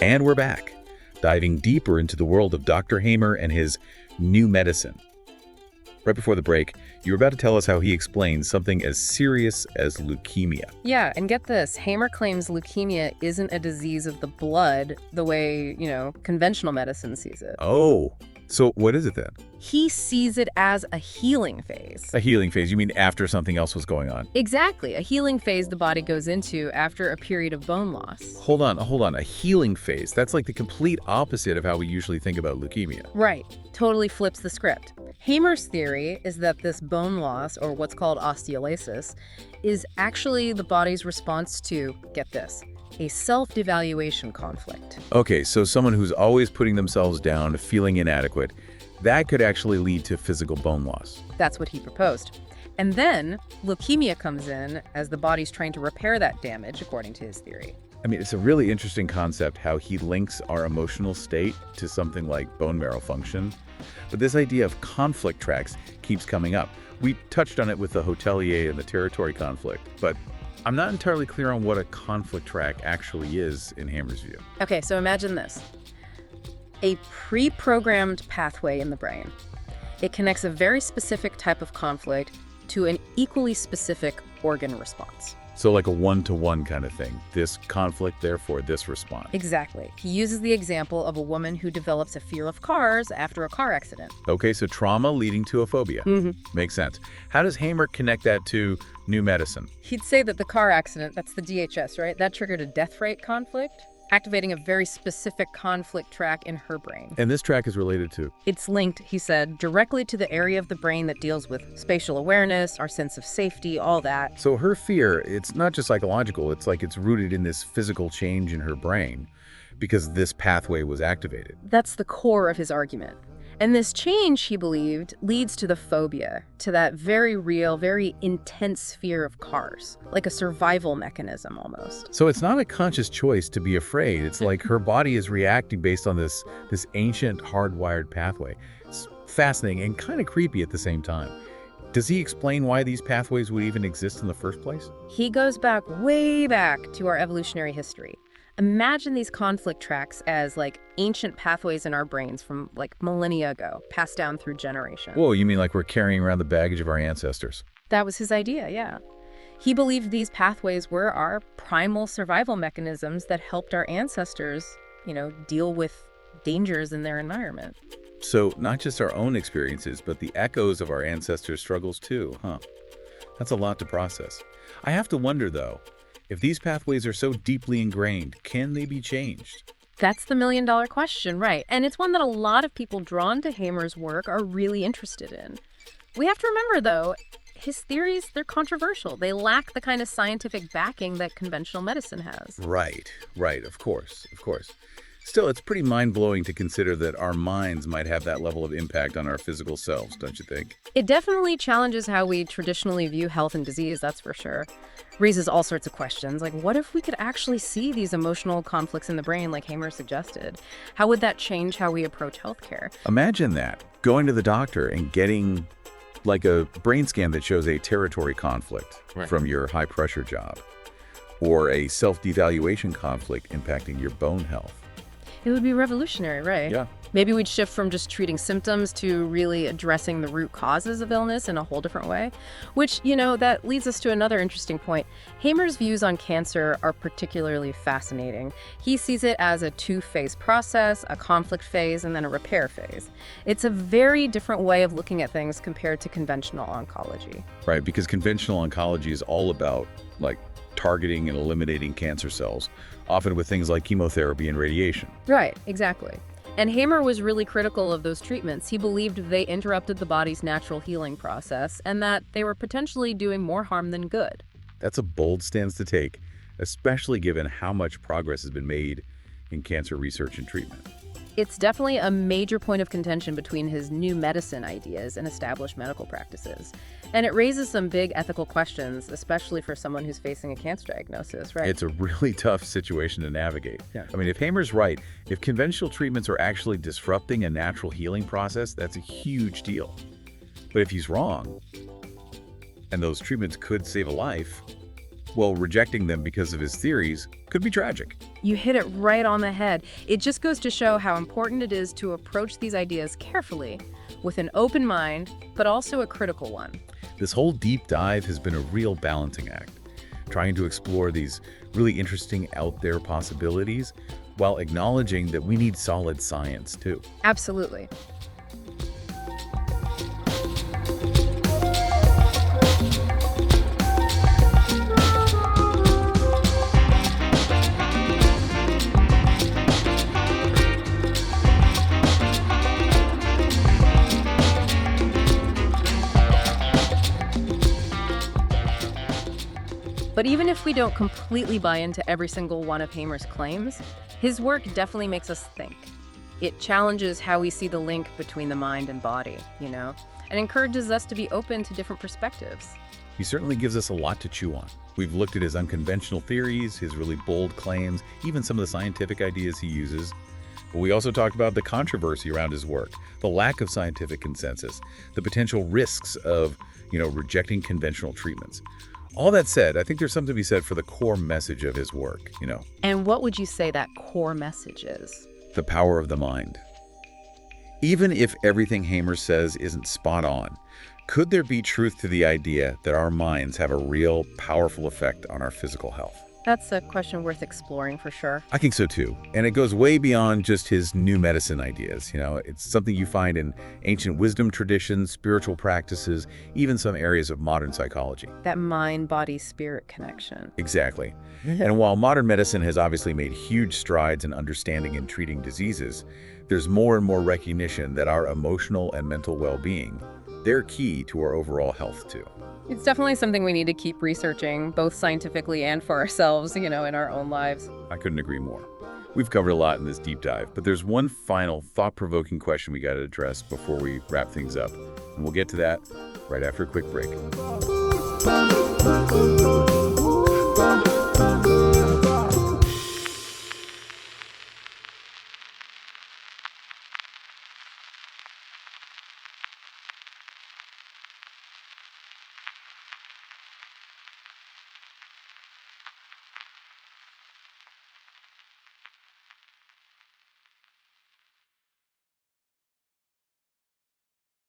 And we're back, diving deeper into the world of Dr. Hamer and his new medicine. Right before the break, you were about to tell us how he explains something as serious as leukemia. Yeah, and get this, Hamer claims leukemia isn't a disease of the blood the way, conventional medicine sees it. Oh, so what is it then? He sees it as a healing phase. A healing phase? You mean after something else was going on? Exactly, a healing phase the body goes into after a period of bone loss. Hold on, a healing phase? That's like the complete opposite of how we usually think about leukemia. Right, totally flips the script. Hamer's theory is that this bone loss, or what's called osteolysis, is actually the body's response to, get this, a self-devaluation conflict. Okay, so someone who's always putting themselves down, feeling inadequate, that could actually lead to physical bone loss. That's what he proposed. And then leukemia comes in as the body's trying to repair that damage, according to his theory. I mean, it's a really interesting concept how he links our emotional state to something like bone marrow function. But this idea of conflict tracks keeps coming up. We touched on it with the hotelier and the territory conflict, but I'm not entirely clear on what a conflict track actually is in Hamer's view. Okay, so imagine this. A pre-programmed pathway in the brain. It connects a very specific type of conflict to an equally specific organ response. So like a one-to-one kind of thing. This conflict, therefore this response. Exactly. He uses the example of a woman who develops a fear of cars after a car accident. Okay, so trauma leading to a phobia. Makes sense. How does Hamer connect that to new medicine? He'd say that the car accident, that's the DHS, right? That triggered a death rate conflict, activating a very specific conflict track in her brain. And this track is related to? It's linked, he said, directly to the area of the brain that deals with spatial awareness, our sense of safety, all that. So her fear, it's not just psychological, it's like it's rooted in this physical change in her brain because this pathway was activated. That's the core of his argument. And this change, he believed, leads to the phobia, to that very real, very intense fear of cars, like a survival mechanism almost. So it's not a conscious choice to be afraid. It's like her body is reacting based on this ancient hardwired pathway. It's fascinating and kind of creepy at the same time. Does he explain why these pathways would even exist in the first place? He goes back, way back to our evolutionary history. Imagine these conflict tracks as like ancient pathways in our brains from like millennia ago, passed down through generations. Whoa, you mean like we're carrying around the baggage of our ancestors? That was his idea, yeah. He believed these pathways were our primal survival mechanisms that helped our ancestors, deal with dangers in their environment. So not just our own experiences, but the echoes of our ancestors' struggles too, huh? That's a lot to process. I have to wonder, though, if these pathways are so deeply ingrained, can they be changed? That's the million-dollar question, right? And it's one that a lot of people drawn to Hamer's work are really interested in. We have to remember, though, his theories, they're controversial. They lack the kind of scientific backing that conventional medicine has. Right, of course. Still, it's pretty mind-blowing to consider that our minds might have that level of impact on our physical selves, don't you think? It definitely challenges how we traditionally view health and disease, that's for sure. Raises all sorts of questions, like what if we could actually see these emotional conflicts in the brain like Hamer suggested? How would that change how we approach healthcare? Imagine that, going to the doctor and getting like a brain scan that shows a territory conflict from your high-pressure job, or a self-devaluation conflict impacting your bone health. It would be revolutionary, right? Yeah. Maybe we'd shift from just treating symptoms to really addressing the root causes of illness in a whole different way. Which, that leads us to another interesting point. Hamer's views on cancer are particularly fascinating. He sees it as a two-phase process, a conflict phase, and then a repair phase. It's a very different way of looking at things compared to conventional oncology. Right, because conventional oncology is all about, targeting and eliminating cancer cells, often with things like chemotherapy and radiation. Right, exactly. And Hamer was really critical of those treatments. He believed they interrupted the body's natural healing process and that they were potentially doing more harm than good. That's a bold stance to take, especially given how much progress has been made in cancer research and treatment. It's definitely a major point of contention between his new medicine ideas and established medical practices. And it raises some big ethical questions, especially for someone who's facing a cancer diagnosis, right? It's a really tough situation to navigate. Yeah. I mean, if Hamer's right, if conventional treatments are actually disrupting a natural healing process, that's a huge deal. But if he's wrong, and those treatments could save a life, Well, rejecting them because of his theories could be tragic. You hit it right on the head. It just goes to show how important it is to approach these ideas carefully, with an open mind, but also a critical one. This whole deep dive has been a real balancing act, trying to explore these really interesting out there possibilities while acknowledging that we need solid science too. Absolutely. But even if we don't completely buy into every single one of Hamer's claims, his work definitely makes us think. It challenges how we see the link between the mind and body, and encourages us to be open to different perspectives. He certainly gives us a lot to chew on. We've looked at his unconventional theories, his really bold claims, even some of the scientific ideas he uses. But we also talked about the controversy around his work, the lack of scientific consensus, the potential risks of, rejecting conventional treatments. All that said, I think there's something to be said for the core message of his work, And what would you say that core message is? the power of the mind. Even if everything Hamer says isn't spot on, could there be truth to the idea that our minds have a real, powerful effect on our physical health? That's a question worth exploring for sure. I think so too. And it goes way beyond just his new medicine ideas. It's something you find in ancient wisdom traditions, spiritual practices, even some areas of modern psychology. That mind-body-spirit connection. Exactly. And while modern medicine has obviously made huge strides in understanding and treating diseases, there's more and more recognition that our emotional and mental well-being, they're key to our overall health too. It's definitely something we need to keep researching, both scientifically and for ourselves, in our own lives. I couldn't agree more. We've covered a lot in this deep dive, but there's one final thought-provoking question we got to address before we wrap things up. And we'll get to that right after a quick break.